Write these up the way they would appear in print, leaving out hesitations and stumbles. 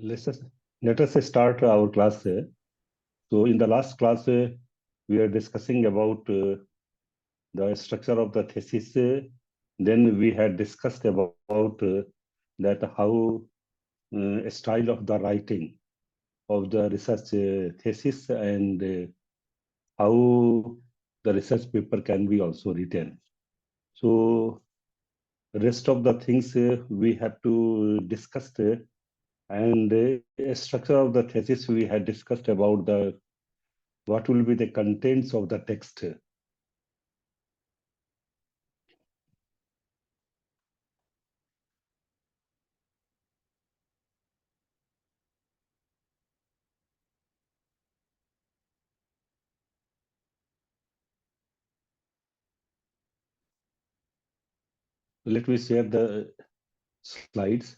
Let's us, Let us start our class. So in the last class, we are discussing about the structure of the thesis. Then we had discussed about that how style of the writing of the research thesis and how the research paper can be also written. So rest of the things we have to discuss and structure of the thesis we had discussed about the what will be the contents of the text. Let me share the slides.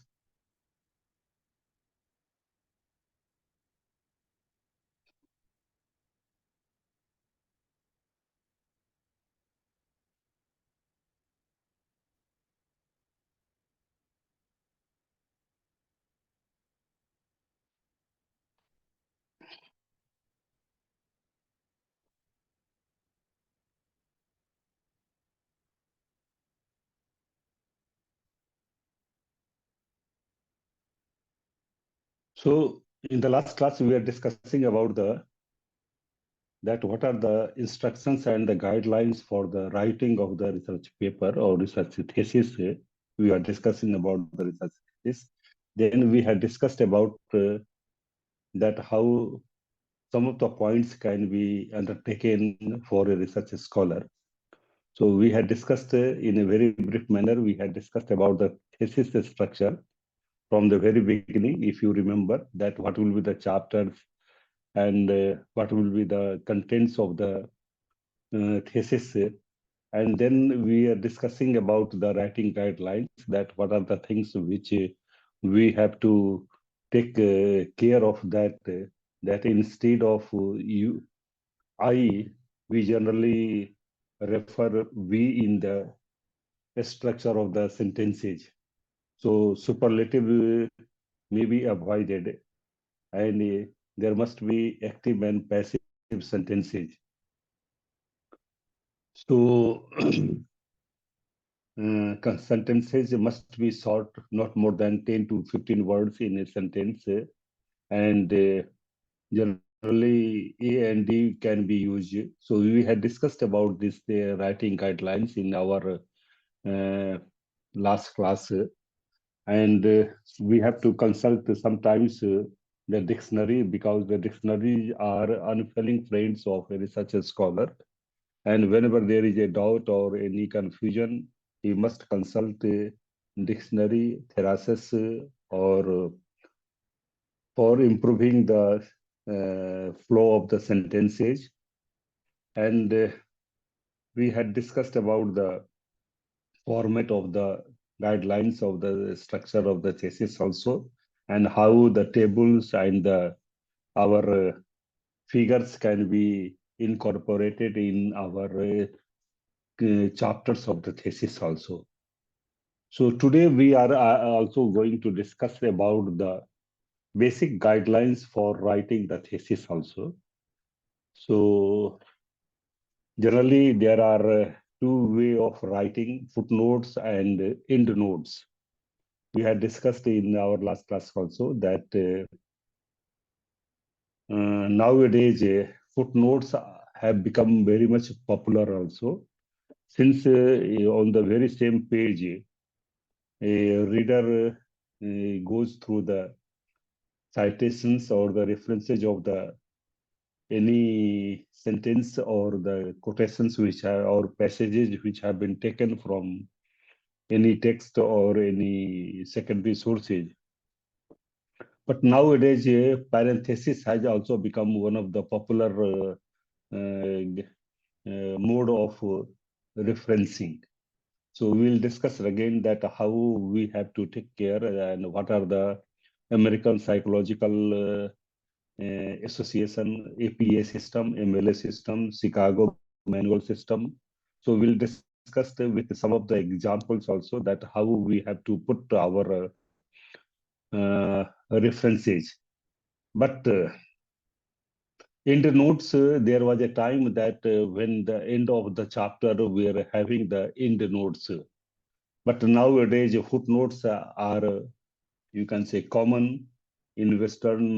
So in the last class, we were discussing about that what are the instructions and the guidelines for the writing of the research paper or research thesis. We are discussing about the research thesis. Then we had discussed about that how some of the points can be undertaken for a research scholar. So we had discussed in a very brief manner, we had discussed about the thesis structure from the very beginning, if you remember, that what will be the chapters and what will be the contents of the thesis. And then we are discussing about the writing guidelines, that what are the things which we have to take care of that, that instead of you, I, we generally refer we in the structure of the sentences. So superlative may be avoided and there must be active and passive sentences. So sentences must be short, not more than 10 to 15 words in a sentence, and generally A and D can be used. So we had discussed about this writing guidelines in our last class, and we have to consult sometimes the dictionary, because the dictionaries are unfailing friends of a research scholar. And whenever there is a doubt or any confusion, he must consult a dictionary, Thesis, or for improving the flow of the sentences. And we had discussed about the format of the guidelines of the structure of the thesis also, and how the tables and our figures can be incorporated in our chapters of the thesis also. So today we are also going to discuss about the basic guidelines for writing the thesis also. So generally there are two way of writing, footnotes and endnotes. We had discussed in our last class also that nowadays footnotes have become very much popular also, since on the very same page a reader goes through the citations or the references of the any sentence or the quotations which are or passages which have been taken from any text or any secondary sources. But nowadays, parenthesis has also become one of the popular mode of referencing. So we'll discuss again that how we have to take care and what are the American Psychological Association, APA system, MLA system, Chicago manual system. So we'll discuss with some of the examples also that how we have to put our references. But in the notes, there was a time that when the end of the chapter, we are having the end notes. But nowadays, footnotes are, you can say, common in Western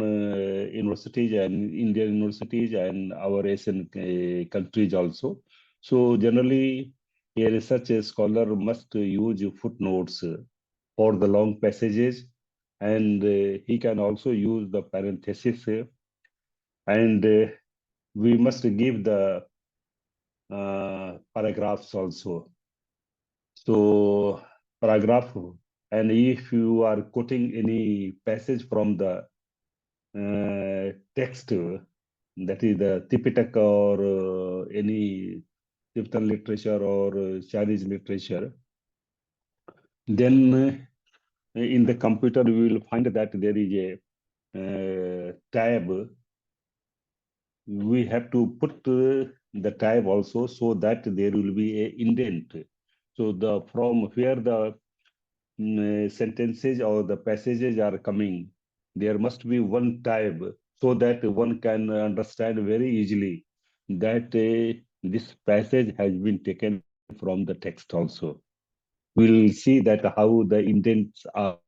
universities and Indian universities and our Asian countries also. So generally, a research scholar must use footnotes for the long passages, and he can also use the parenthesis, and we must give the paragraphs also. So paragraph, and if you are quoting any passage from the text, that is the Tipitaka or any Tibetan literature or Chinese literature, then in the computer we will find that there is a tab. We have to put the tab also so that there will be a indent. So the from where the sentences or the passages are coming, there must be one tab so that one can understand very easily that this passage has been taken from the text also. We'll see that how the indents are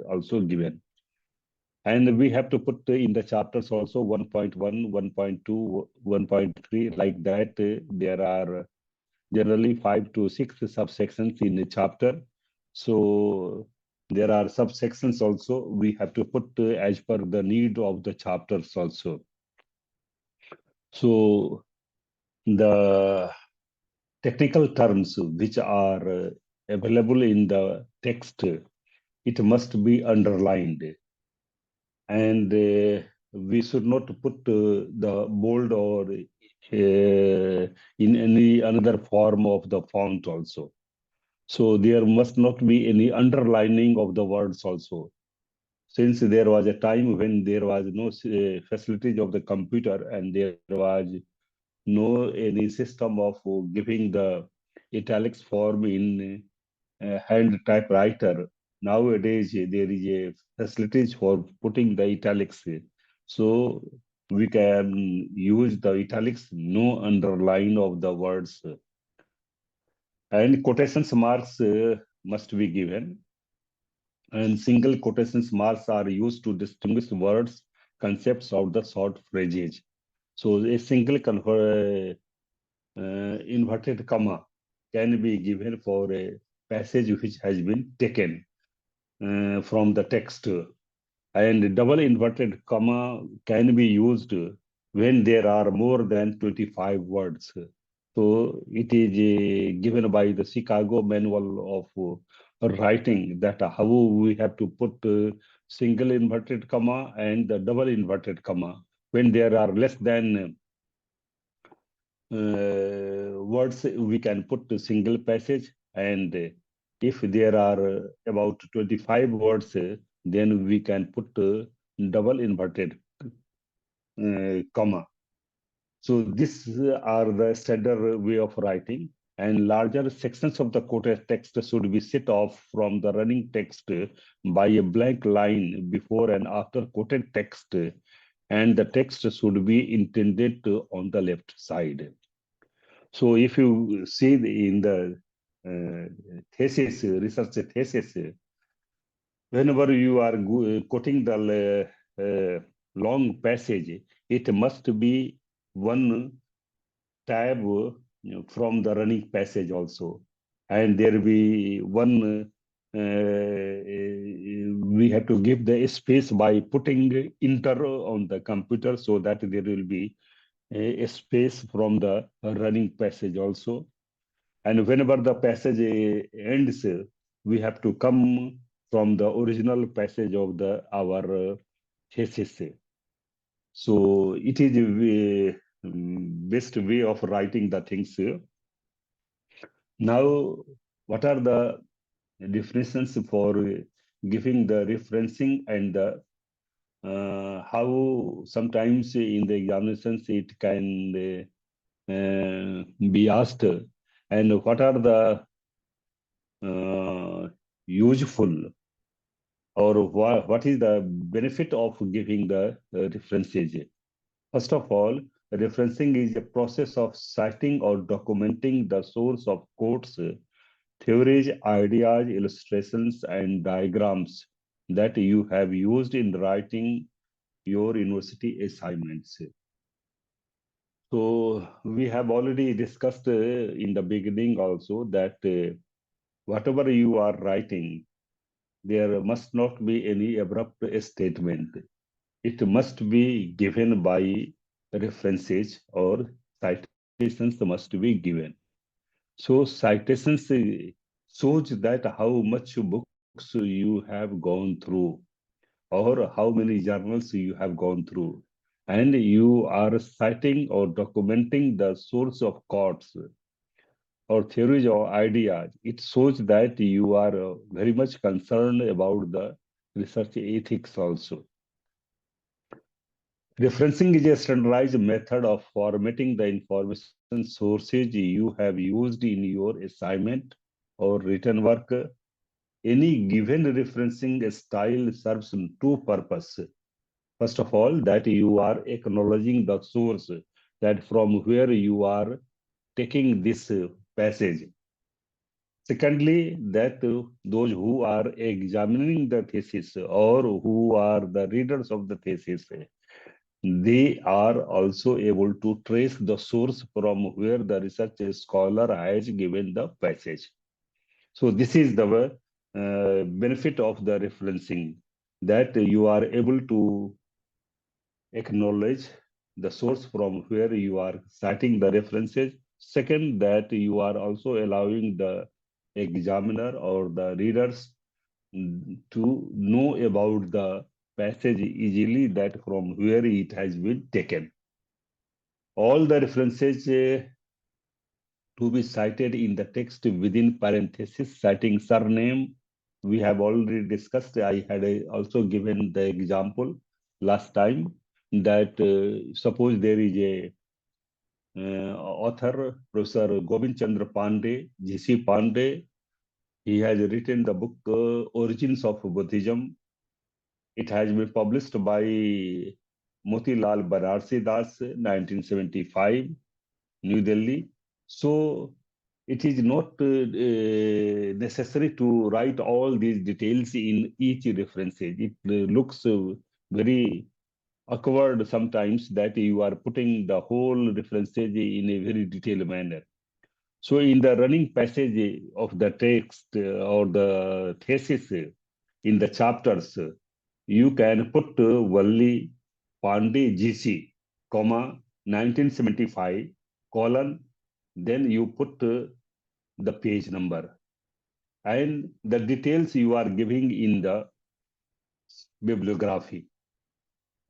also given. And we have to put in the chapters also 1.1, 1.2, 1.3, like that. There are generally 5 to 6 subsections in a chapter. So there are subsections also we have to put as per the need of the chapters also. So the technical terms which are available in the text, it must be underlined. And we should not put the bold or in any another form of the font also. So there must not be any underlining of the words also. Since there was a time when there was no facilities of the computer and there was no any system of giving the italics form in hand typewriter. Nowadays, there is a facilities for putting the italics. So we can use the italics, no underline of the words. And quotations marks must be given. And single quotations marks are used to distinguish words, concepts of the short phrases. So a single inverted comma can be given for a passage which has been taken from the text, and double inverted comma can be used when there are more than 25 words. So it is given by the Chicago Manual of Writing that how we have to put single inverted comma and the double inverted comma when there are less than words. We can put a single passage, and if there are about 25 words, then we can put double inverted comma. So these are the standard way of writing, and larger sections of the quoted text should be set off from the running text by a blank line before and after quoted text, and the text should be intended on the left side. So if you see in the thesis, research thesis, whenever you are quoting the long passage, it must be one tab from the running passage also. And there will be one, we have to give the space by putting enter on the computer so that there will be a space from the running passage also. And whenever the passage ends, we have to come from the original passage of the our thesis. So it is a best way of writing the things. Now, what are the definitions for giving the referencing and the how sometimes in the examinations it can be asked, and what are the useful or what is the benefit of giving the references? First of all, referencing is a process of citing or documenting the source of quotes, theories, ideas, illustrations, and diagrams that you have used in writing your university assignments. So we have already discussed in the beginning also that whatever you are writing, there must not be any abrupt statement. It must be given by references or citations must be given. So citations shows that how much books you have gone through or how many journals you have gone through. And you are citing or documenting the source of quotes or theories or ideas. It shows that you are very much concerned about the research ethics also. Referencing is a standardized method of formatting the information sources you have used in your assignment or written work. Any given referencing style serves two purposes. First of all, that you are acknowledging the source, that from where you are taking this passage. Secondly, that those who are examining the thesis or who are the readers of the thesis, they are also able to trace the source from where the research scholar has given the passage. So this is the benefit of the referencing, that you are able to acknowledge the source from where you are citing the references. Second, that you are also allowing the examiner or the readers to know about the passage easily, that from where it has been taken. All the references to be cited in the text within parenthesis, citing surname, we have already discussed. I had also given the example last time that suppose there is a author, Professor Govind Chandra Pandey, G.C. Pandey. He has written the book Origins of Buddhism. It has been published by Motilal Banarsi Das, 1975, New Delhi. So it is not necessary to write all these details in each references. It looks very awkward sometimes that you are putting the whole references in a very detailed manner. So in the running passage of the text or the thesis in the chapters, you can put Valli Pandey GC, comma, 1975, colon, then you put the page number and the details you are giving in the bibliography.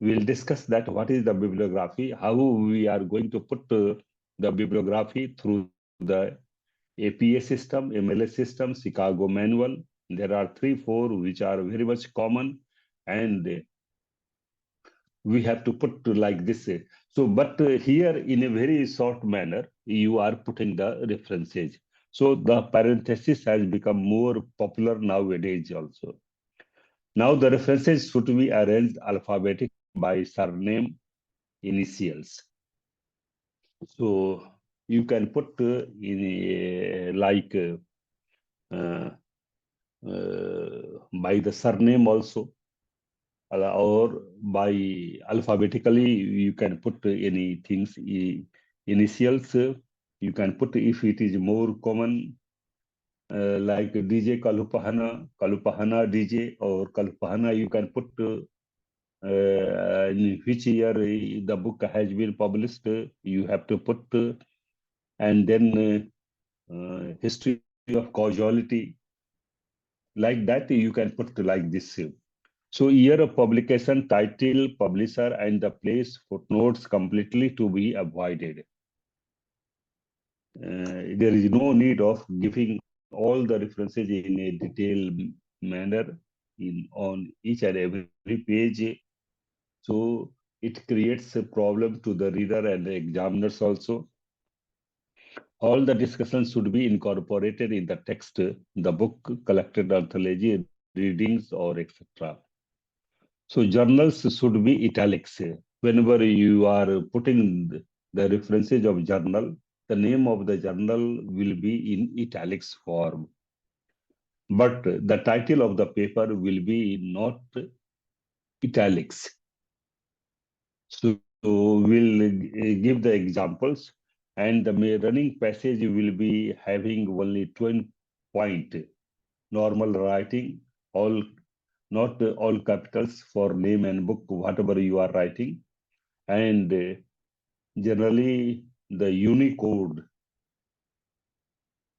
We'll discuss that what is the bibliography, how we are going to put the bibliography through the APA system, MLS system, Chicago manual. There are 3, 4 which are very much common, and we have to put like this. So, but here in a very short manner, you are putting the references. So the parenthesis has become more popular nowadays also. Now the references should be arranged alphabetic by surname initials. So you can put in like by the surname also, or by alphabetically you can put any things initials. You can put if it is more common, like DJ Kalupahana DJ or Kalupahana. You can put in which year the book has been published. You have to put and then history of causality, like that you can put like this. So year of publication, title, publisher, and the place footnotes completely to be avoided. There is no need of giving all the references in a detailed manner on each and every page. So it creates a problem to the reader and the examiners also. All the discussions should be incorporated in the text, the book, collected anthology, readings, or etc. So journals should be italics. Whenever you are putting the references of journal, the name of the journal will be in italics form. But the title of the paper will be not italics. So we'll give the examples, and the running passage will be having only 20 point normal writing, all not all capitals for name and book, whatever you are writing, and generally the Unicode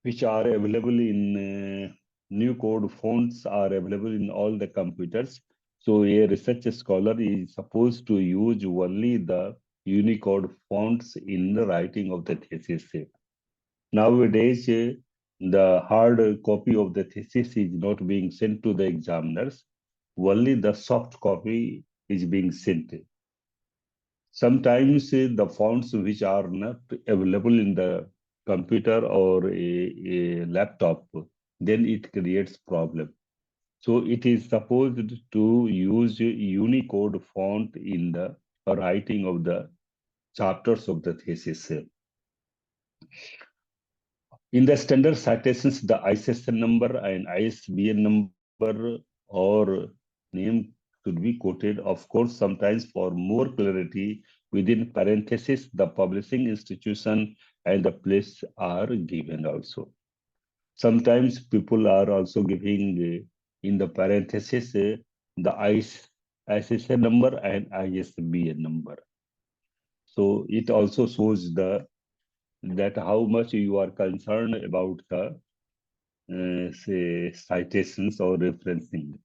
which are available in new code fonts are available in all the computers. So a research scholar is supposed to use only the Unicode fonts in the writing of the thesis. Nowadays, the hard copy of the thesis is not being sent to the examiners. Only the soft copy is being sent. Sometimes the fonts which are not available in the computer or a laptop, then it creates problem. So it is supposed to use Unicode font in the writing of the chapters of the thesis. In the standard citations, the ISSN number and ISBN number or name should be quoted. Of course, sometimes for more clarity, within parentheses, the publishing institution and the place are given also. Sometimes people are also giving in the parentheses the ISSN number and ISBN number. So it also shows that how much you are concerned about the say citations or referencing.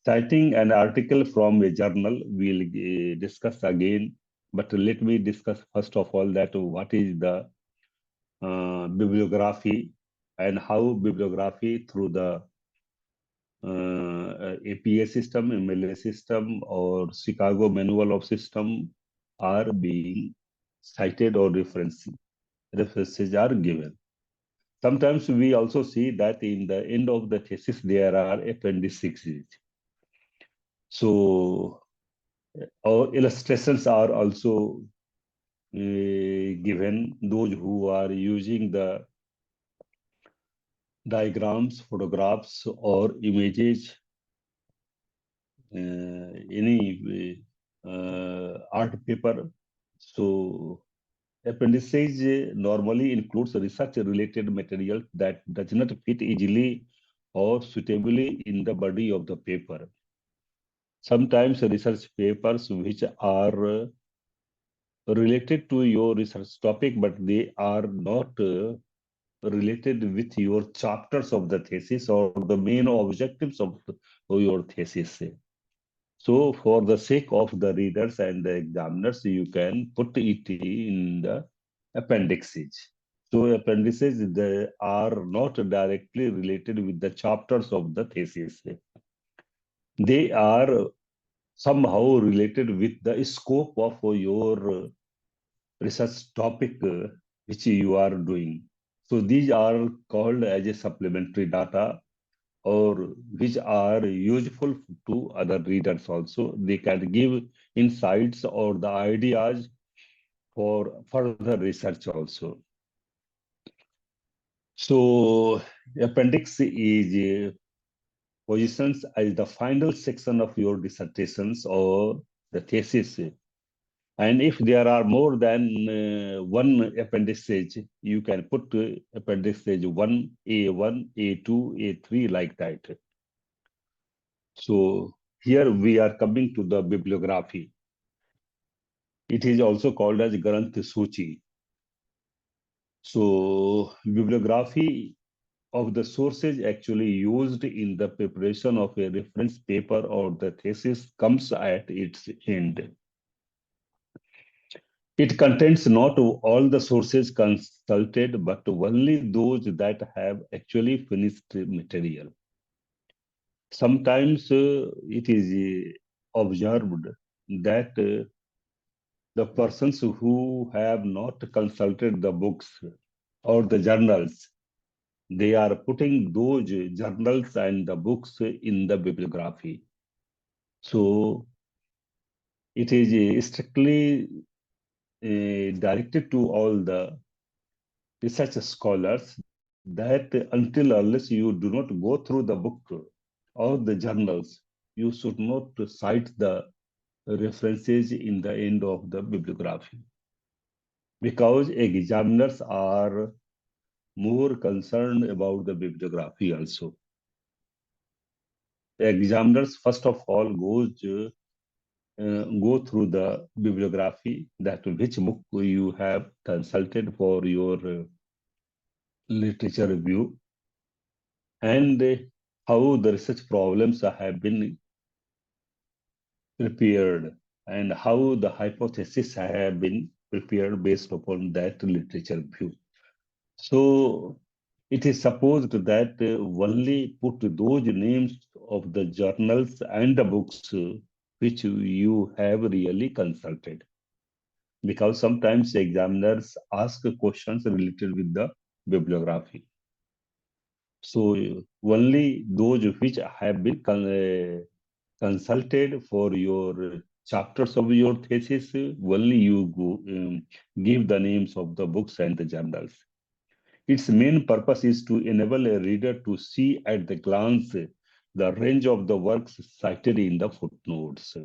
Citing an article from a journal, we'll discuss again, but let me discuss first of all that what is the bibliography and how bibliography through the APA system, MLA system, or Chicago Manual of System are being cited or references are given. Sometimes we also see that in the end of the thesis, there are appendices. So our illustrations are also given, those who are using the diagrams, photographs, or images, any art paper. So appendices normally includes research-related material that does not fit easily or suitably in the body of the paper. Sometimes research papers which are related to your research topic, but they are not related with your chapters of the thesis or the main objectives of your thesis. So for the sake of the readers and the examiners, you can put it in the appendices. So appendices they are not directly related with the chapters of the thesis. They are somehow related with the scope of your research topic which you are doing. So these are called as a supplementary data or which are useful to other readers also. They can give insights or the ideas for further research also. So appendix is positions as the final section of your dissertations or the thesis. And if there are more than one appendix, you can put appendix 1, A1, A2, A3 like that. So here we are coming to the bibliography. It is also called as Granth Suchi. So bibliography of the sources actually used in the preparation of a reference paper or the thesis comes at its end. It contains not all the sources consulted, but only those that have actually finished material. Sometimes it is observed that the persons who have not consulted the books or the journals, they are putting those journals and the books in the bibliography. So it is strictly directed to all the research scholars that until unless you do not go through the book or the journals, you should not cite the references in the end of the bibliography, because examiners are more concerned about the bibliography also. Examiners first of all go through the bibliography, that which book you have consulted for your literature review, and how the research problems have been prepared, and how the hypotheses have been prepared based upon that literature review. So it is supposed that only put those names of the journals and the books which you have really consulted, because sometimes examiners ask questions related with the bibliography. So only those which have been consulted for your chapters of your thesis, only you give the names of the books and the journals. Its main purpose is to enable a reader to see at the glance the range of the works cited in the footnotes.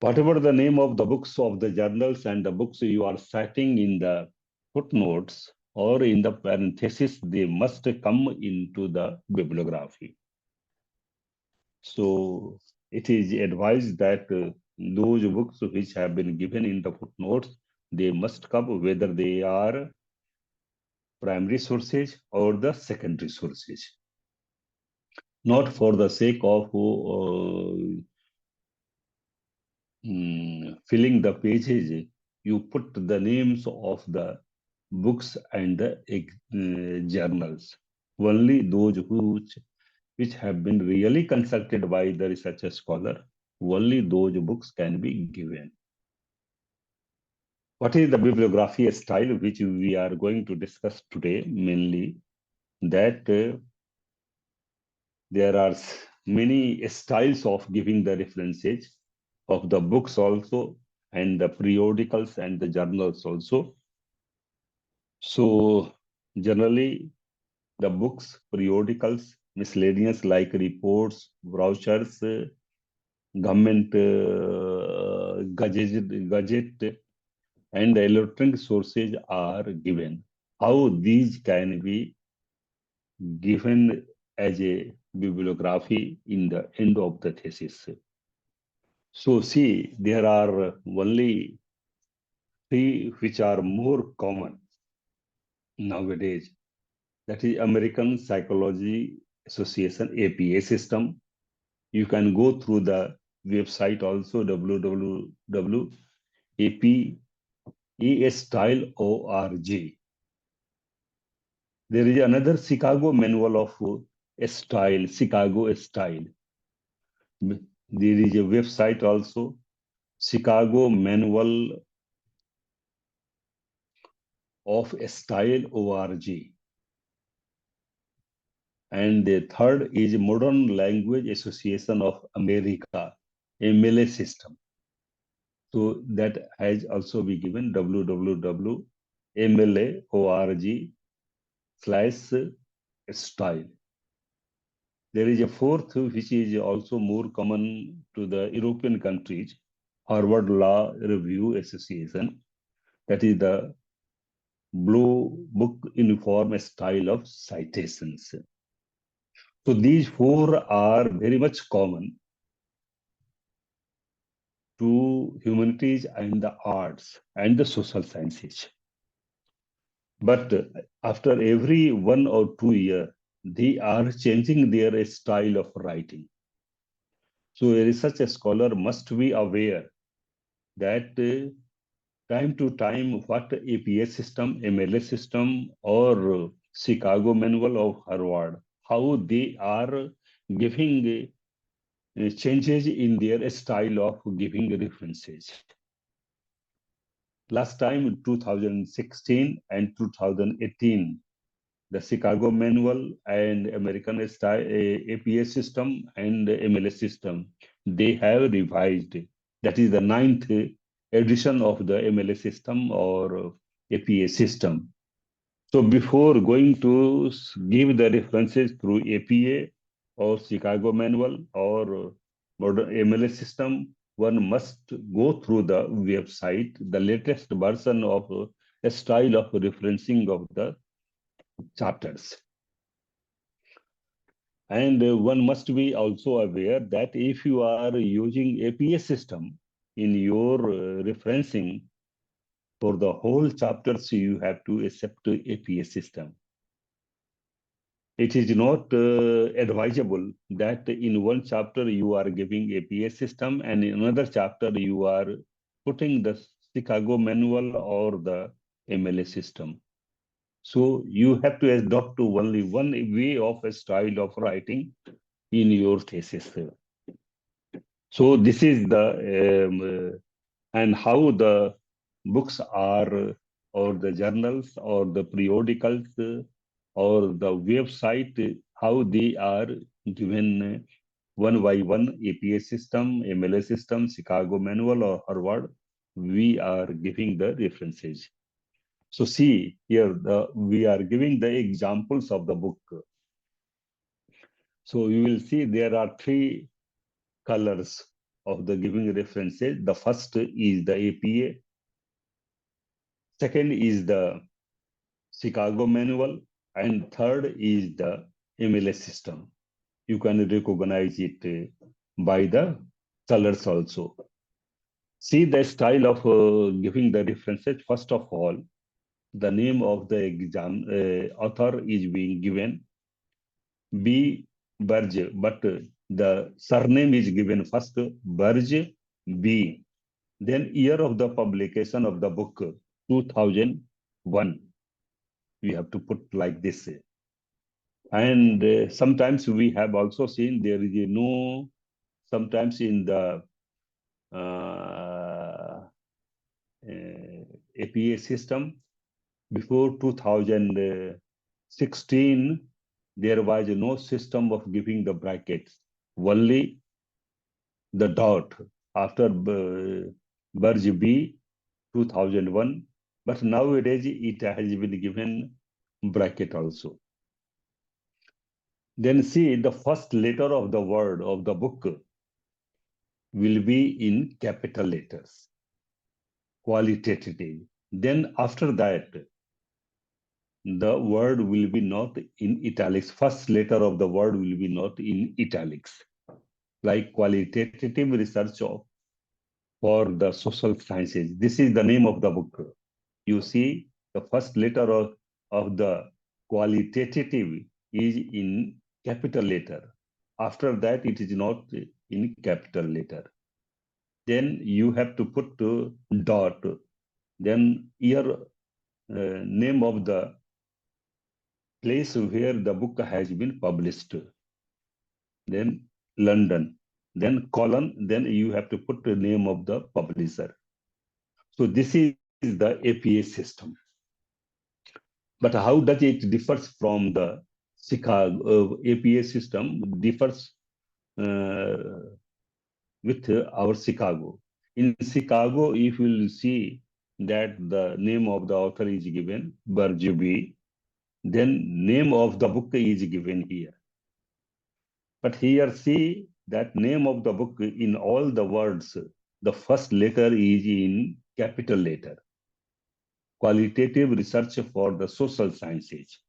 Whatever the name of the books of the journals and the books you are citing in the footnotes or in the parenthesis, they must come into the bibliography. So it is advised that those books which have been given in the footnotes, they must come whether they are primary sources or the secondary sources, not for the sake of filling the pages. You put the names of the books and the journals. Only those which have been really consulted by the researcher scholar, only those books can be given. What is the bibliography style which we are going to discuss today? Mainly that there are many styles of giving the references of the books also, and the periodicals and the journals also. So generally the books, periodicals, miscellaneous like reports, brochures, government gadget, and electronic sources are given. How these can be given as a bibliography in the end of the thesis. So see, there are only three which are more common nowadays. That is American Psychology Association APA system. You can go through the website also, www.apastyle.org. There is another Chicago Manual of Style, Chicago Style. There is a website also, Chicago Manual of Style org. And the third is Modern Language Association of America, MLA system. So that has also been given, www.mla.org/style. There is a fourth which is also more common to the European countries, Harvard Law Review Association. That is the Blue Book Uniform Style of Citations. So these four are very much common to humanities and the arts and the social sciences. But after every 1 or 2 years, they are changing their style of writing. So a research scholar must be aware that time to time what APA system, MLA system, or Chicago Manual of Harvard, how they are giving changes in their style of giving references. Last time in 2016 and 2018, the Chicago Manual and American style APA system and MLS system. They have revised. That is the ninth edition of the MLS system or APA system. So before going to give the references through APA or Chicago Manual or modern MLS system, one must go through the website, the latest version of a style of referencing of the chapters. And one must be also aware that if you are using APA system in your referencing for the whole chapters, you have to accept APA system. It is not advisable that in one chapter you are giving APA system and in another chapter you are putting the Chicago manual or the MLA system. So you have to adopt to only one way of a style of writing in your thesis. So this is the and how the books are or the journals or the periodicals or the website, how they are given one by one APA system, MLA system, Chicago manual or Harvard, we are giving the references. So see here, we are giving the examples of the book. So you will see there are three colors of the giving references. The first is the APA, second is the Chicago manual, and third is the MLS system. You can recognize it by the colors also. See the style of giving the references. First of all, the name of the exam author is being given, B. Burge, but the surname is given first, Burge B. Then year of the publication of the book, 2001. We have to put like this. And sometimes we have also seen there is a no, sometimes in the APA system, before 2016, there was no system of giving the brackets, only the dot after Burj B 2001. But nowadays it has been given bracket also. Then see the first letter of the word of the book will be in capital letters, qualitative. Then after that, the word will be not in italics. First letter of the word will be not in italics. Like qualitative research for the social sciences. This is the name of the book. You see, the first letter of the qualitative is in capital letter. After that, it is not in capital letter. Then you have to put dot. Then your name of the place where the book has been published. Then London. Then colon. Then you have to put the name of the publisher. So this is the APA system. But how does it differs from the Chicago APA system? Differs with our Chicago. In Chicago, if you will see that the name of the author is given, Barjubi, then name of the book is given here. But here see that name of the book in all the words, the first letter is in capital letter. Qualitative research for the social sciences.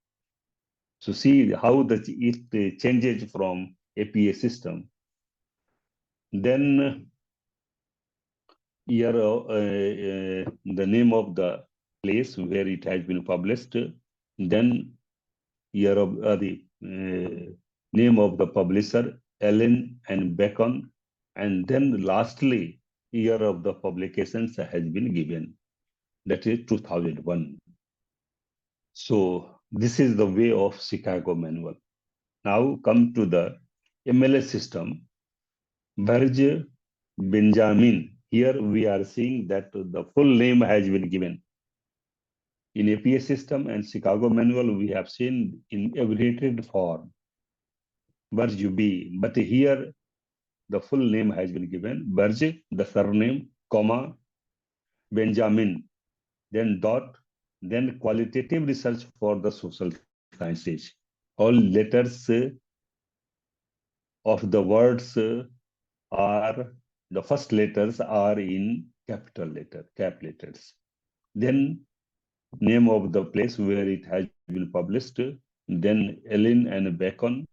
So see how it changes from APA system. Then here the name of the place where it has been published. Then year of the name of the publisher, Ellen and Bacon. And then lastly, year of the publications has been given. That is 2001. So this is the way of Chicago manual. Now come to the MLS system. Burj Benjamin. Here we are seeing that the full name has been given. In APA system and Chicago manual, we have seen in abbreviated form, Burj B. But here, the full name has been given, Burj, the surname, comma, Benjamin, then dot, then qualitative research for the social sciences. All letters of the words are, the first letters are in capital letter, cap letters. Then name of the place where it has been published, then Ellen and Bacon,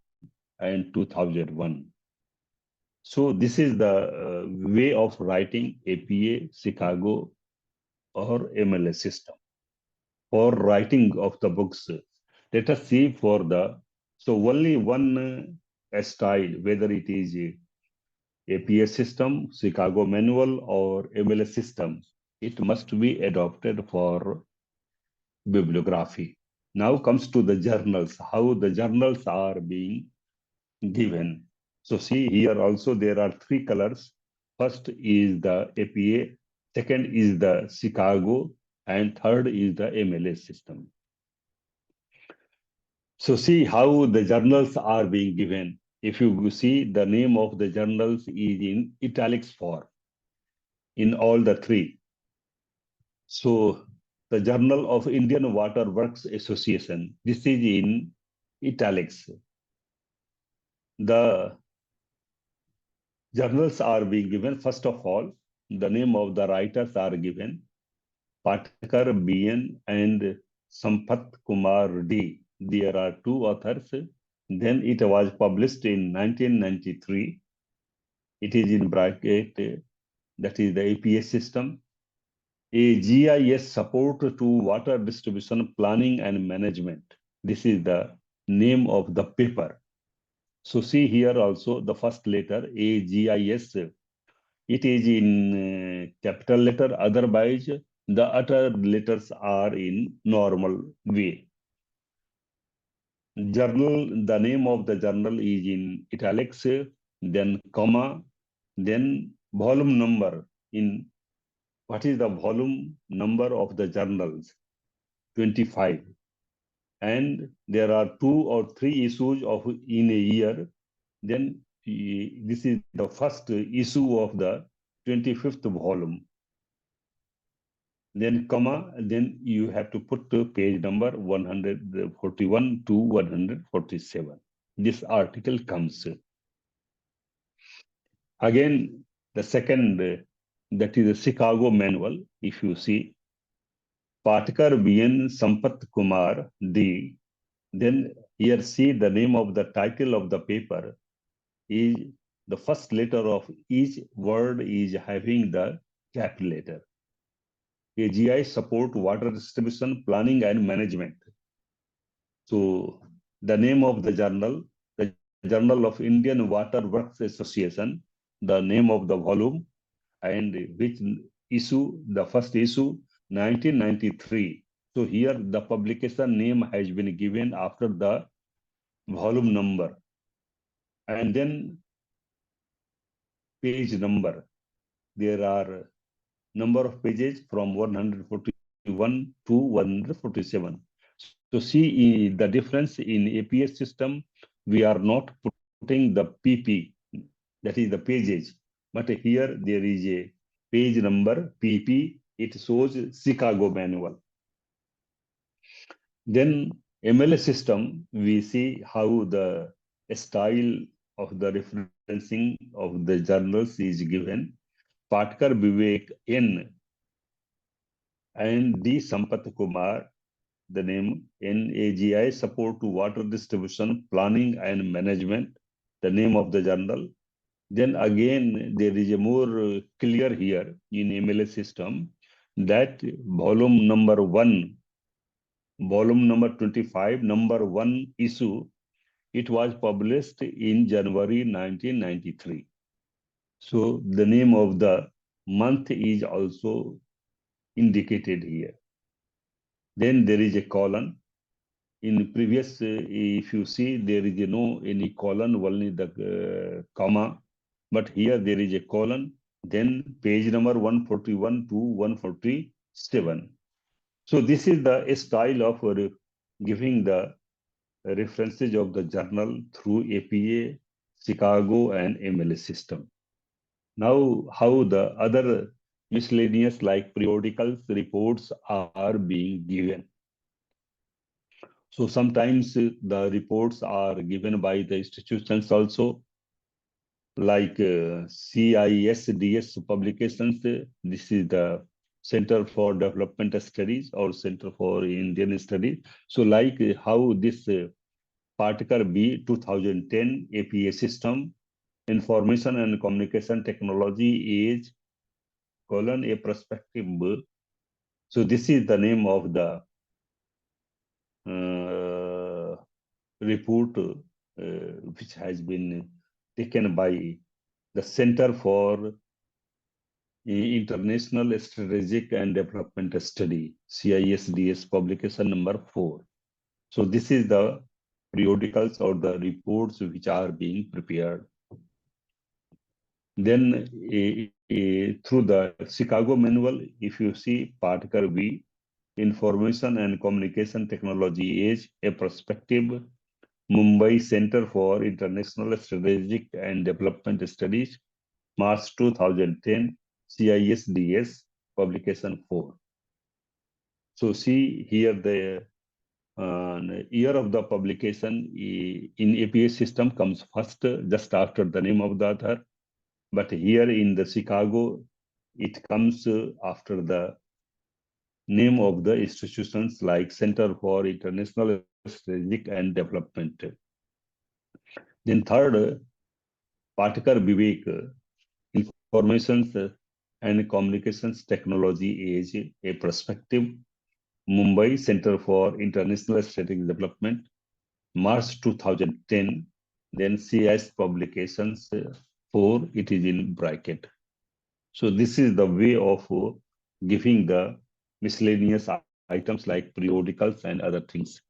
and 2001. So this is the way of writing APA, Chicago, or MLS system for writing of the books. Let us see for the, so only one style, whether it is APA system, Chicago manual, or MLS system, it must be adopted for bibliography. Now comes to the journals, how the journals are being given. So see here also there are three colors. First is the APA, second is the Chicago, and third is the MLS system. So see how the journals are being given. If you see, the name of the journals is in italics form in all the three. So the Journal of Indian Water Works Association, this is in italics. The journals are being given. First of all, the name of the writers are given, Patkar B.N. and Sampath Kumar D. There are two authors. Then it was published in 1993. It is in bracket, that is the APA system. A GIS support to water distribution planning and management. This is the name of the paper. So see here also the first letter, AGIS. It is in capital letter, otherwise the other letters are in normal way. Journal, the name of the journal is in italics, then comma, then volume number. In what is the volume number of the journals? 25. And there are 2 or 3 issues of in a year. Then this is the first issue of the 25th volume. Then comma, then you have to put page number 141 to 147. This article comes. Again, the second, that is the Chicago manual. If you see, Patkar B.N. Sampath Kumar D. Then here see the name of the title of the paper is the first letter of each word is having the capital letter. AGI support water distribution planning and management. So the name of the Journal of Indian Water Works Association, the name of the volume, and which issue, the first issue, 1993. So here the publication name has been given after the volume number. And then page number. There are number of pages from 141 to 147. So see the difference in APS system, we are not putting the PP, that is the pages, but here there is a page number, PP, it shows Chicago manual. Then MLS system, we see how the style of the referencing of the journals is given. Patkar Vivek N and D. Sampath Kumar, the name NAGI support to water distribution, planning and management, the name of the journal. Then again, there is a more clear here in MLS system that volume number 1, volume number 25, number 1 issue, it was published in January 1993. So the name of the month is also indicated here. Then there is a colon. In previous, if you see, there is no any colon, only the comma, but here there is a colon. Then page number 141 to 147. So this is the style of giving the references of the journal through APA, Chicago, and MLS system. Now, how the other miscellaneous like periodicals reports are being given. So sometimes the reports are given by the institutions also, like CISDS publications. This is the Center for Development Studies or Center for Indian Studies. So like how this Particle B 2010 APA system, Information and Communication Technology Age, colon a perspective. So this is the name of the uh, report which has been taken by the Center for International Strategic and Development Study, CISDS publication number 4. So this is the periodicals or the reports which are being prepared. Then through the Chicago manual, if you see Particle B, Information and Communication Technology Age, a Perspective, Mumbai Center for International Strategic and Development Studies, March 2010, CISDS, publication 4. So see here the year of the publication in APA system comes first, just after the name of the author. But here in the Chicago, it comes after the name of the institutions like Center for International Strategic and Development. Then third, Patkar Vivek, Informations and Communications Technology Age, a Perspective, Mumbai Center for International Strategic Development, March 2010, then CS Publications 4, it is in bracket. So this is the way of giving the miscellaneous items like periodicals and other things.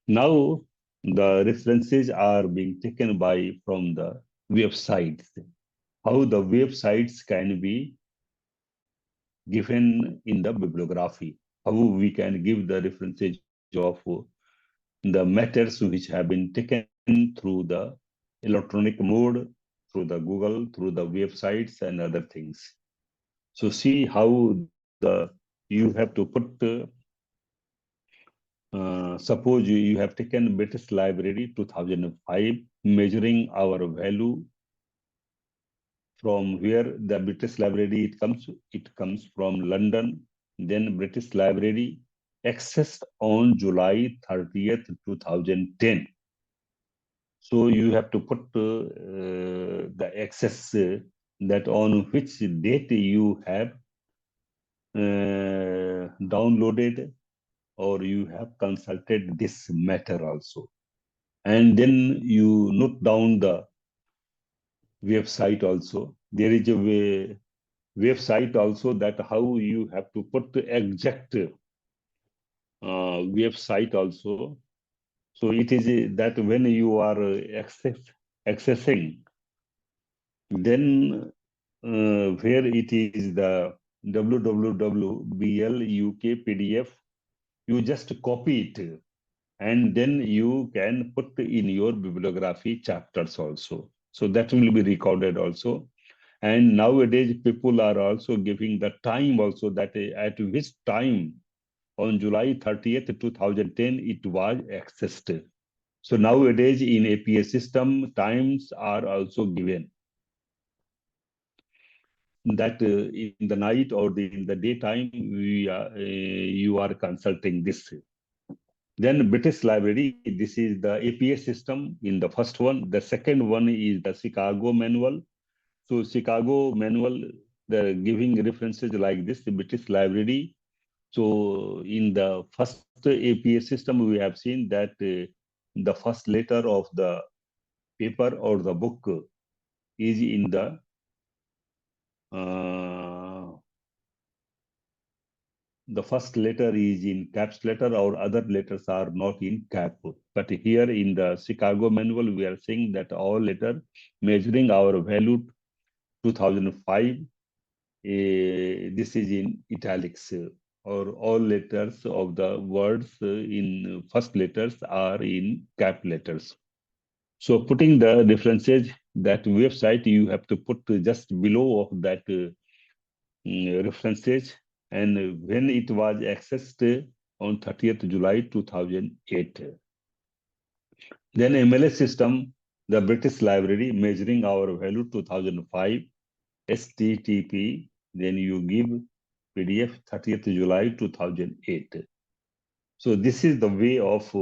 Now the references are being taken by from the websites. How the websites can be given in the bibliography. How we can give the references of the matters which have been taken through the electronic mode, through the Google, through the websites and other things. So see how you have to put, suppose you have taken British Library 2005, measuring our value from where the British Library it comes from London, then British Library accessed on July 30th, 2010. So you have to put the access that on which date you have downloaded or you have consulted this matter also. And then you note down the website also. There is a website also that how you have to put the exact website also. So it is that when you are accessing, then where it is the www.BLUK you just copy it and then you can put in your bibliography chapters also. So that will be recorded also. And nowadays people are also giving the time also that at which time on July 30th, 2010, it was accessed. So nowadays in APA system, times are also given that in the night or in the daytime, you are consulting this. Then British Library, this is the APA system in the first one. The second one is the Chicago manual. So Chicago manual, they're giving references like this, the British Library. So in the first APA system, we have seen that the first letter of the paper or the book is in the first letter is in caps letter or other letters are not in cap. But here in the Chicago manual, we are saying that all letter measuring our value 2005, this is in italics or all letters of the words in first letters are in cap letters. So putting the references, that website you have to put just below of that references, and when it was accessed on 30th July 2008. Then MLS system, the British Library measuring our value 2005, STTP, then you give PDF 30th July 2008. So this is the way of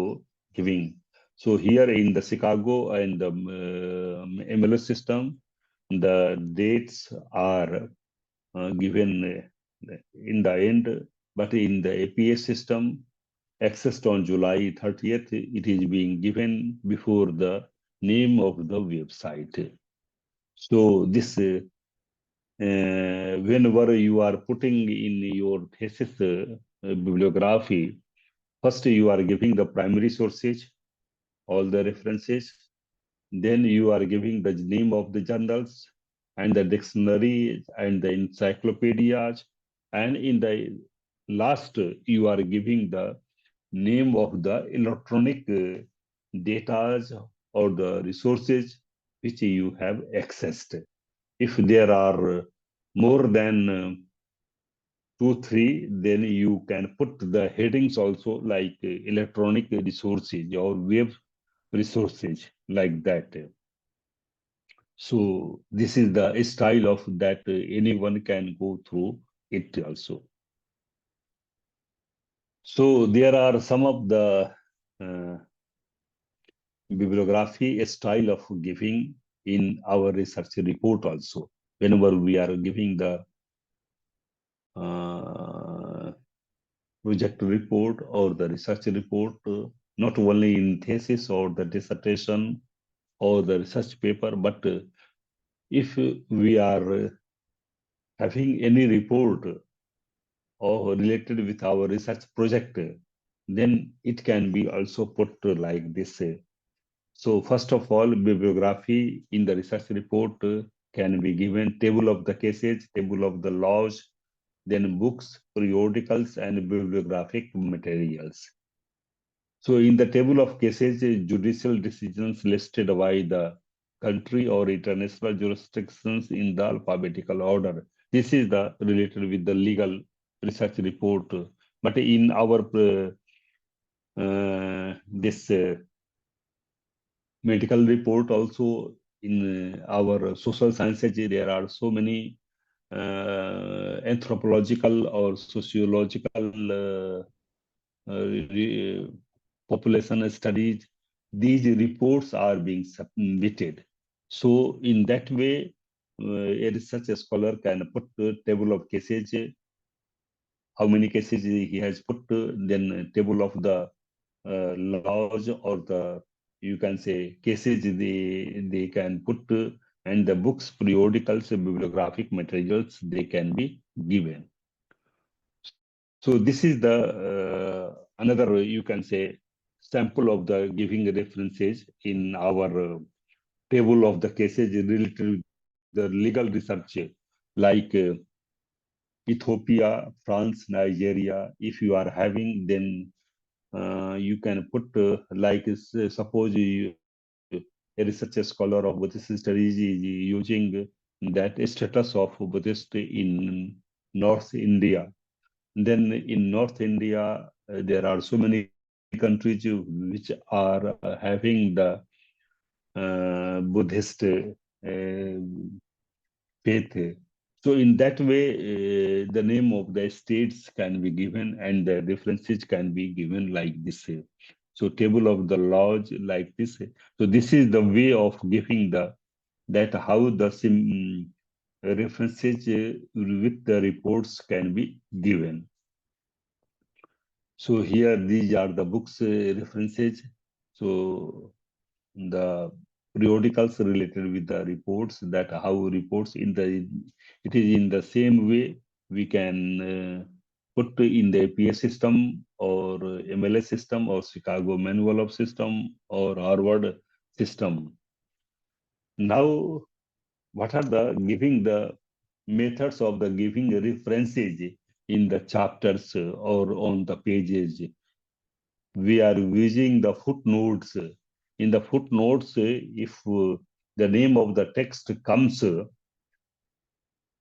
giving. So here in the Chicago and the MLS system, the dates are given in the end, but in the APA system, accessed on July 30th, it is being given before the name of the website. So this, whenever you are putting in your thesis bibliography, first you are giving the primary sources, all the references, then you are giving the name of the journals and the dictionary and the encyclopedias, and in the last you are giving the name of the electronic data or the resources which you have accessed. If there are more than 2, 3, then you can put the headings also like electronic resources or web resources like that. So this is the style of that anyone can go through it also. So there are some of the uh, bibliography style of giving in our research report also. Whenever we are giving the uh, project report or the research report, not only in thesis or the dissertation or the research paper, but if we are having any report or related with our research project, then it can be also put like this. So first of all, bibliography in the research report can be given table of the cases, table of the laws, then books, periodicals, and bibliographic materials. So in the table of cases, judicial decisions listed by the country or international jurisdictions in the alphabetical order. This is the related with the legal research report. But in our this medical report also, in our social sciences, there are so many anthropological or sociological population studies. These reports are being submitted. So in that way, a research scholar can put the table of cases, how many cases he has put, then table of the laws or the, you can say, cases they can put, and the books, periodicals, bibliographic materials they can be given. So this is the another, you can say, sample of the giving references in our table of the cases related to the legal research, like Ethiopia, France, Nigeria. If you are having, then you can put suppose a research scholar of Buddhist studies is using that status of Buddhist in North India. Then in North India, there are so many countries which are having the Buddhist faith. So in that way, the name of the states can be given and the references can be given like this. So table of the laws like this. So this is the way of giving the, that how the references with the reports can be given. So here these are the books references. So the periodicals related with the reports, that how reports in the, it is in the same way we can put in the APA system or MLS system or Chicago Manual of System or Harvard system. Now, what are the giving the methods of the giving references in the chapters or on the pages, we are using the footnotes. In the footnotes, if the name of the text comes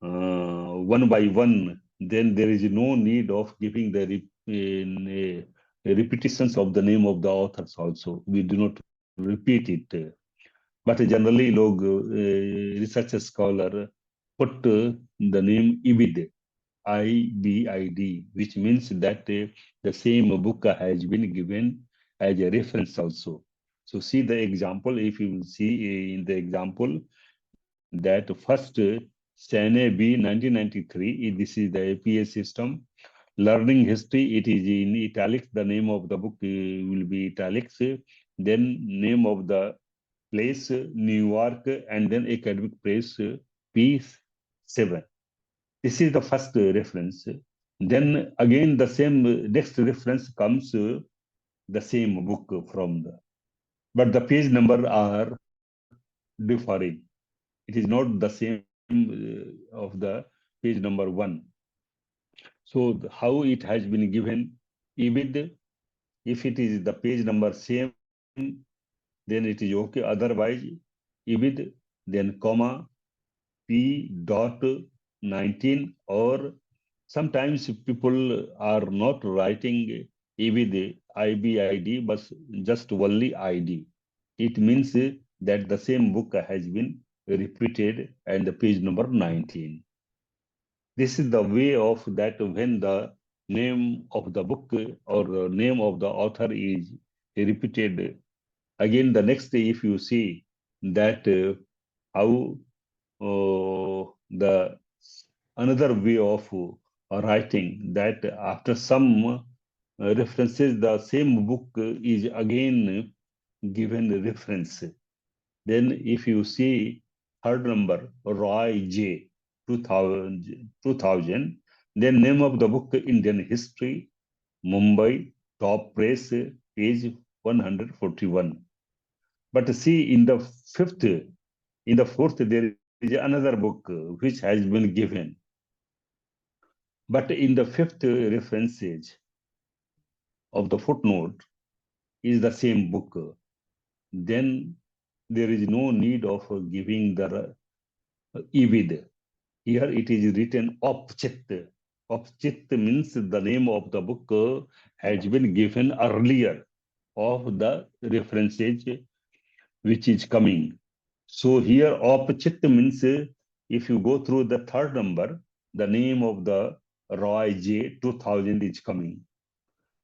one by one, then there is no need of giving the repetitions of the name of the authors also. We do not repeat it. But generally, research scholar put the name IBID, IBID, which means that the same book has been given as a reference also. So see the example, if you will see in the example that first Sane B 1993, this is the APA system. Learning history, it is in italics. The name of the book will be italics. Then name of the place, New York, and then academic place, P7. This is the first reference. Then again the same next reference comes the same book from the, but the page number are differing. It is not the same of the page number one. So how it has been given, even if it is the page number same, then it is okay. Otherwise, ibid, then comma, p dot 19, or sometimes people are not writing ibid, ibid, but just only id. It means that the same book has been repeated and the page number 19. This is the way of that when the name of the book or the name of the author is repeated. Again, the next day, if you see that how the another way of writing, that after some references, the same book is again given reference. Then if you see third number, Roy J. 2000, then name of the book, Indian History, Mumbai, top press, page 141. But see in the fifth, in the fourth, there is another book which has been given. But in the fifth references of the footnote is the same book. Then there is no need of giving the ibid. Here it is written Opchit. Opchit means the name of the book has been given earlier of the references which is coming. So here Opchit means if you go through the third number, the name of the Roy J 2000 is coming.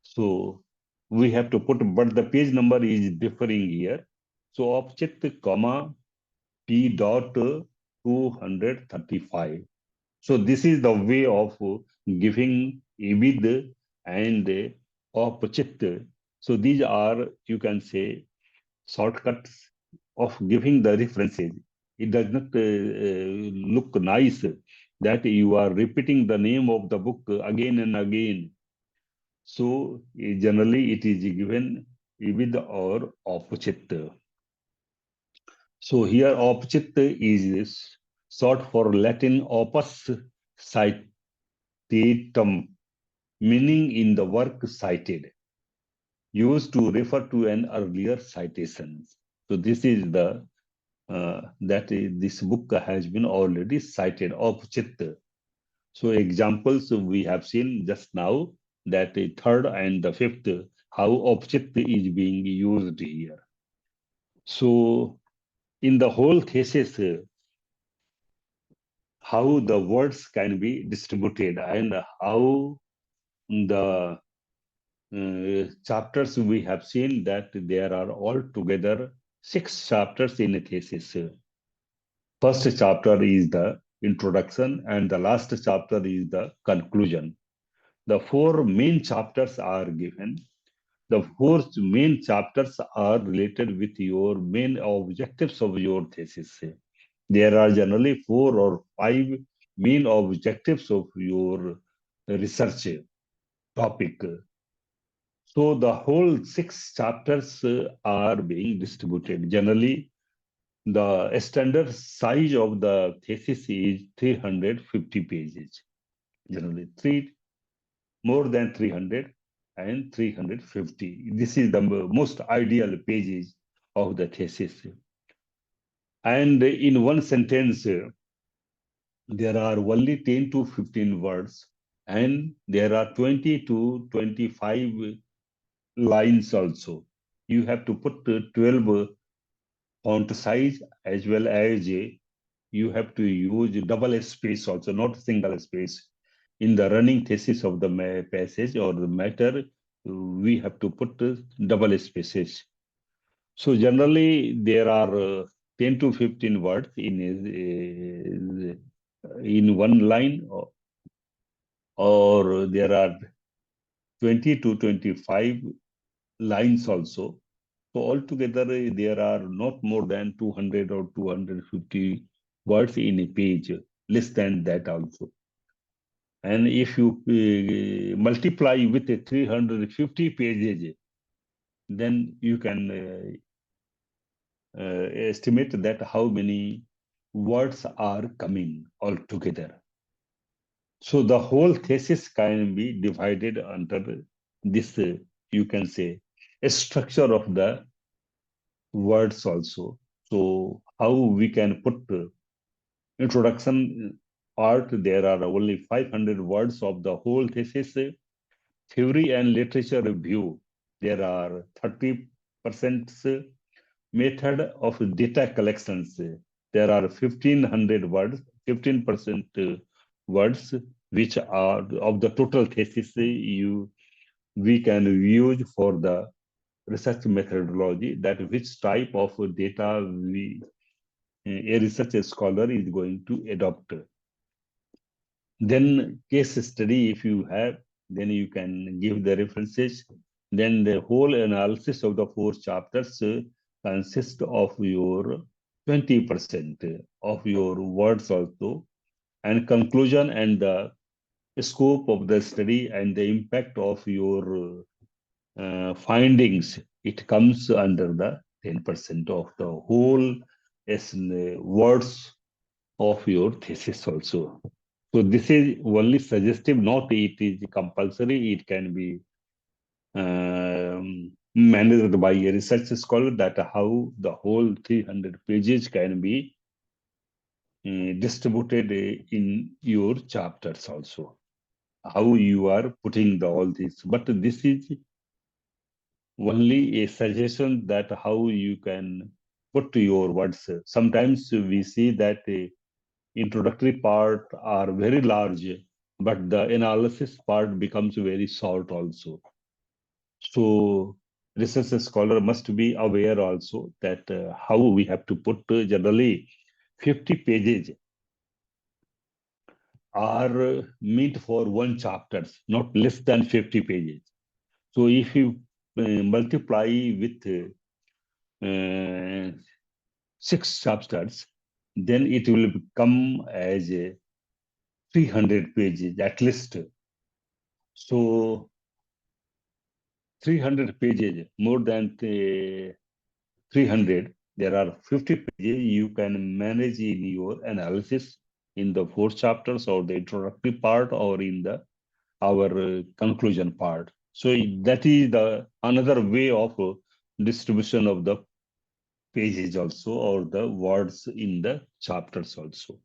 So we have to put, but the page number is differing here. So Opchit, comma, P dot 235. So this is the way of giving ibid and opchit. So these are, you can say, shortcuts of giving the references. It does not look nice that you are repeating the name of the book again and again. So generally it is given ibid or opchit. So here opchit is short for Latin opus citatum, meaning in the work cited, used to refer to an earlier citation. So this is the this book has been already cited, opchit. So examples we have seen just now, that the third and the fifth, how opchit is being used here. So in the whole thesis, how the words can be distributed and how the chapters we have seen that there are altogether 6 chapters in a thesis. First chapter is the introduction and the last chapter is the conclusion. The 4 main chapters are given. The 4 main chapters are related with your main objectives of your thesis. There are generally 4 or 5 main objectives of your research topic. So the whole 6 chapters are being distributed. Generally, the standard size of the thesis is 350 pages. Generally, more than 300 and 350. This is the most ideal pages of the thesis. And in one sentence, there are only 10 to 15 words, and there are 20 to 25 lines also. You have to put 12 font size, as well as you have to use double space also, not single space. In the running thesis of the passage or the matter, we have to put double spaces. So generally, there are 10 to 15 words in one line, or there are 20 to 25 lines also. So altogether, there are not more than 200 or 250 words in a page, less than that also. And if you multiply with a 350 pages, then you can estimate that how many words are coming altogether. So the whole thesis can be divided under this, you can say, a structure of the words also. So how we can put introduction part, there are only 500 words of the whole thesis. Theory and literature review, there are 30% method of data collections. There are 1500 words, 15% words, which are of the total thesis we can use for the research methodology, that which type of data a research scholar is going to adopt. Then case study, if you have, then you can give the references. Then the whole analysis of the four chapters consists of your 20% of your words also, and conclusion and the scope of the study and the impact of your findings, it comes under the 10% of the whole words of your thesis also. So this is only suggestive, not it is compulsory. It can be managed by a research scholar, that how the whole 300 pages can be distributed in your chapters also. How you are putting all this. But this is only a suggestion that how you can put your words. Sometimes we see that introductory part are very large, but the analysis part becomes very short also. So research scholar must be aware also that how we have to put generally 50 pages are meant for one chapters, not less than 50 pages. So if you multiply with uh, 6 chapters, then it will come as 300 pages at least. So 300 pages, more than 300, there are 50 pages you can manage in your analysis in the 4 chapters, or the introductory part, or in the our conclusion part. So that is the another way of distribution of the pages also, or the words in the chapters also.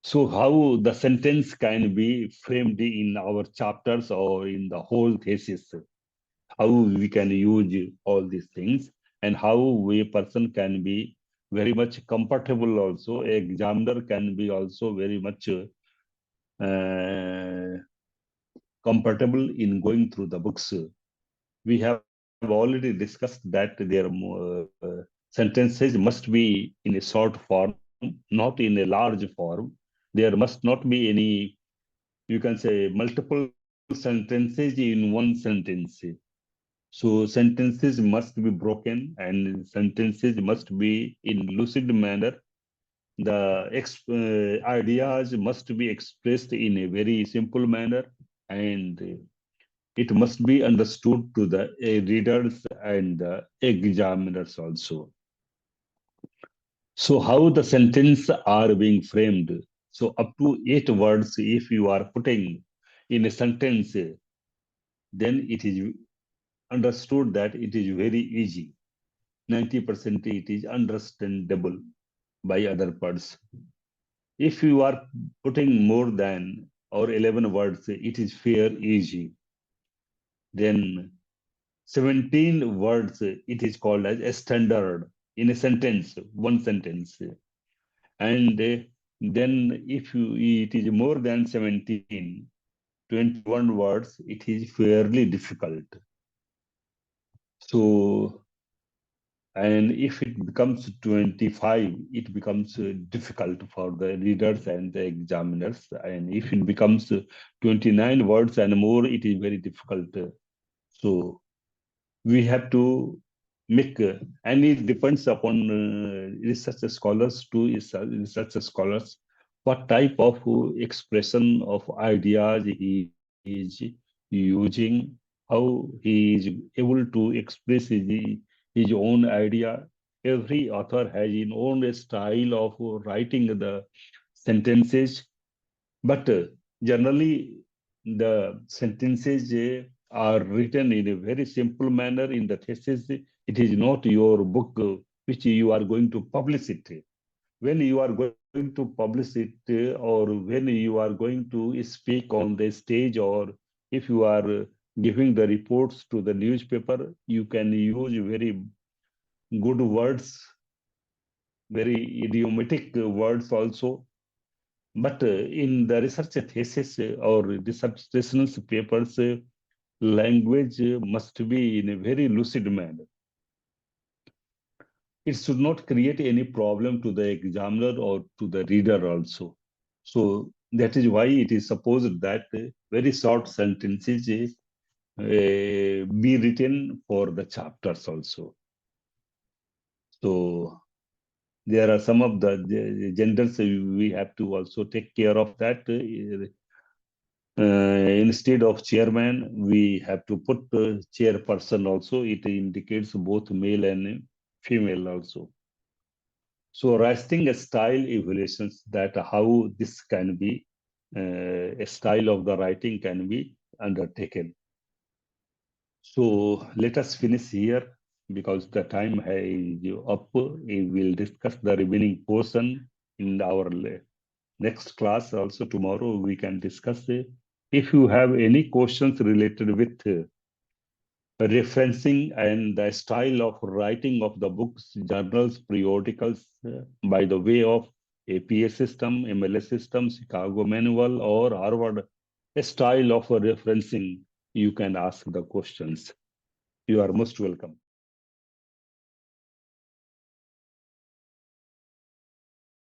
So how the sentence can be framed in our chapters or in the whole thesis, how we can use all these things, and how a person can be very much comfortable also. Examiner can be also very much comfortable in going through the books. We have already discussed that their sentences must be in a short form, not in a large form. There must not be any, you can say, multiple sentences in one sentence. So sentences must be broken, and sentences must be in lucid manner. The ideas must be expressed in a very simple manner, and it must be understood to the readers and the examiners also. So how the sentence are being framed? So up to 8 words, if you are putting in a sentence, then it is understood that it is very easy. 90% it is understandable by other parts. If you are putting more than or 11 words, it is fair easy. Then 17 words, it is called as a standard in a sentence, one sentence. And then if it is more than 17, 21 words, it is fairly difficult. So, and if it becomes 25, it becomes difficult for the readers and the examiners. And if it becomes 29 words and more, it is very difficult. So we have to make, and it depends upon research scholars to research scholars, what type of expression of ideas he is using, how he is able to express his own idea. Every author has his own style of writing the sentences, but generally the sentences are written in a very simple manner in the thesis. It is not your book which you are going to publish it. When you are going to publish it, or when you are going to speak on the stage, or if you are giving the reports to the newspaper, you can use very good words, very idiomatic words also. But in the research thesis or dissertation papers, language must be in a very lucid manner. It should not create any problem to the examiner or to the reader also. So that is why it is supposed that very short sentences be written for the chapters also. So there are some of the genders we have to also take care of that. Instead of chairman, we have to put chairperson also. It indicates both male and female also. So writing a style evaluations, that how this can be, a style of the writing can be undertaken. So let us finish here because the time is up. We will discuss the remaining portion in our next class. Also tomorrow we can discuss it. If you have any questions related with referencing and the style of writing of the books, journals, periodicals, by the way of APA system, MLS system, Chicago manual, or Harvard style of referencing, you can ask the questions. You are most welcome.